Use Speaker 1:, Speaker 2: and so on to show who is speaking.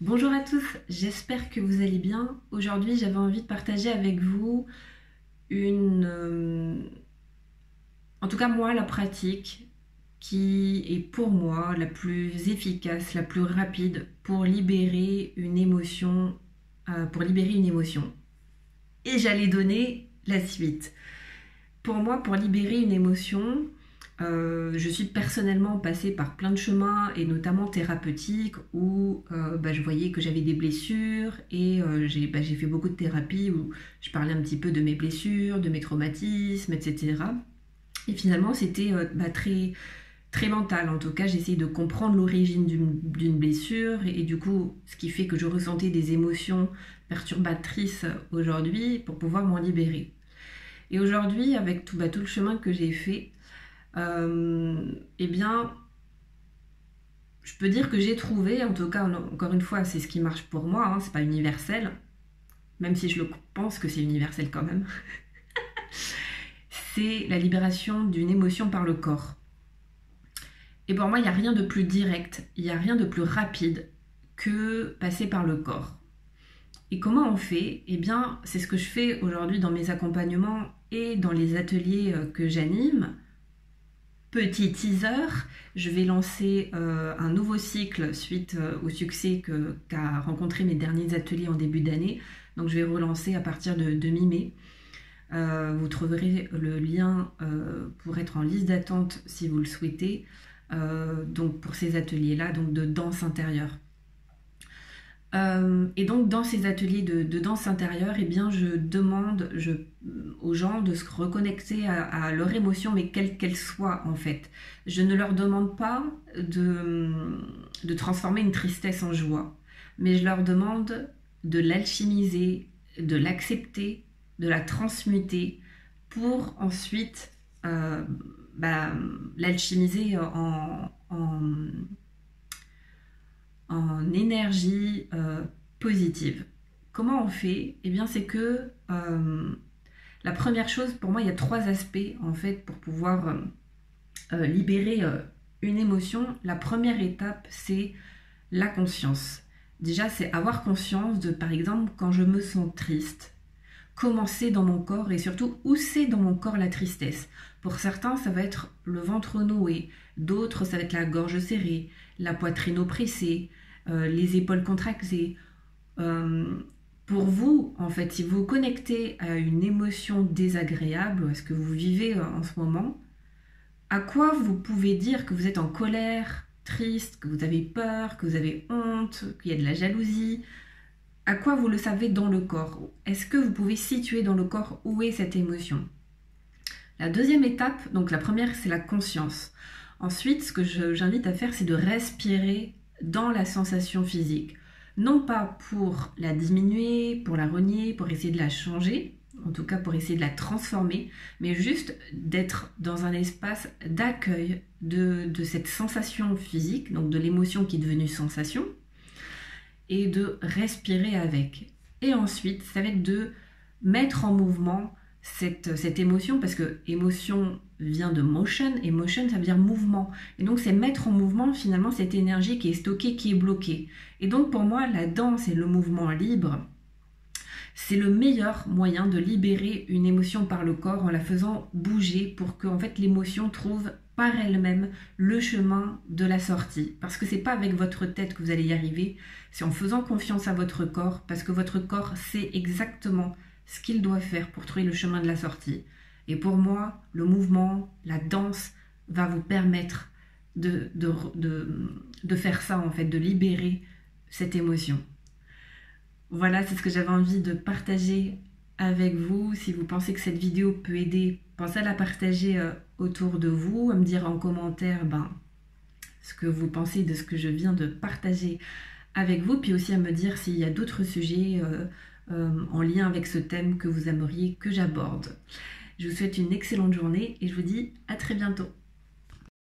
Speaker 1: Bonjour à tous, j'espère que vous allez bien. Aujourd'hui, j'avais envie de partager avec vous en tout cas moi, la pratique qui est pour moi la plus efficace, la plus rapide pour libérer une émotion, Et j'allais donner la suite. Pour moi, pour libérer une émotion, je suis personnellement passée par plein de chemins et notamment thérapeutiques où je voyais que j'avais des blessures et j'ai fait beaucoup de thérapie où je parlais un petit peu de mes blessures, de mes traumatismes, etc. Et finalement, c'était très, très mental. En tout cas, j'essayais de comprendre l'origine d'une blessure et du coup, ce qui fait que je ressentais des émotions perturbatrices aujourd'hui pour pouvoir m'en libérer. Et aujourd'hui, avec tout le chemin que j'ai fait, eh bien, je peux dire que j'ai trouvé, en tout cas, encore une fois, c'est ce qui marche pour moi, c'est pas universel, même si je le pense que c'est universel quand même, c'est la libération d'une émotion par le corps. Et pour moi, il n'y a rien de plus direct, il n'y a rien de plus rapide que passer par le corps. Et comment on fait? Eh bien, c'est ce que je fais aujourd'hui dans mes accompagnements et dans les ateliers que j'anime. Petit teaser, je vais lancer un nouveau cycle suite au succès qu'a rencontré mes derniers ateliers en début d'année. Donc je vais relancer à partir de mi-mai. Vous trouverez le lien pour être en liste d'attente si vous le souhaitez. Donc pour ces ateliers-là, donc de danse intérieure. Et donc dans ces ateliers de danse intérieure, eh bien, je demande aux gens de se reconnecter à leur émotion, mais quelle qu'elle soit en fait. Je ne leur demande pas de transformer une tristesse en joie, mais je leur demande de l'alchimiser, de l'accepter, de la transmuter pour ensuite l'alchimiser en énergie positive. Comment on fait? Eh bien, c'est que la première chose, pour moi, il y a trois aspects en fait pour pouvoir libérer une émotion. La première étape, c'est la conscience. Déjà, c'est avoir conscience de, par exemple, quand je me sens triste, comment c'est dans mon corps et surtout où c'est dans mon corps la tristesse. Pour certains, ça va être le ventre noué, d'autres, ça va être la gorge serrée, la poitrine oppressée, les épaules contractées. Pour vous, en fait, si vous vous connectez à une émotion désagréable, à ce que vous vivez en ce moment, à quoi vous pouvez dire que vous êtes en colère, triste, que vous avez peur, que vous avez honte, qu'il y a de la jalousie? À quoi vous le savez dans le corps? Est-ce que vous pouvez situer dans le corps où est cette émotion? La deuxième étape, donc la première, c'est la conscience. Ensuite, ce que j'invite à faire, c'est de respirer dans la sensation physique. Non pas pour la diminuer, pour la renier, pour essayer de la changer, en tout cas pour essayer de la transformer, mais juste d'être dans un espace d'accueil de cette sensation physique, donc de l'émotion qui est devenue sensation, et de respirer avec. Et ensuite, ça va être de mettre en mouvement cette émotion, parce que émotion vient de motion, et motion ça veut dire mouvement. Et donc c'est mettre en mouvement finalement cette énergie qui est stockée, qui est bloquée. Et donc pour moi, la danse et le mouvement libre, c'est le meilleur moyen de libérer une émotion par le corps en la faisant bouger pour que en fait, l'émotion trouve par elle-même le chemin de la sortie. Parce que c'est pas avec votre tête que vous allez y arriver, c'est en faisant confiance à votre corps, parce que votre corps sait exactement ce qu'il doit faire pour trouver le chemin de la sortie. Et pour moi, le mouvement, la danse va vous permettre de faire ça en fait, de libérer cette émotion. Voilà, c'est ce que j'avais envie de partager avec vous. Si vous pensez que cette vidéo peut aider, pensez à la partager autour de vous, à me dire en commentaire ce que vous pensez de ce que je viens de partager avec vous, puis aussi à me dire s'il y a d'autres sujets en lien avec ce thème que vous aimeriez que j'aborde. Je vous souhaite une excellente journée et je vous dis à très bientôt.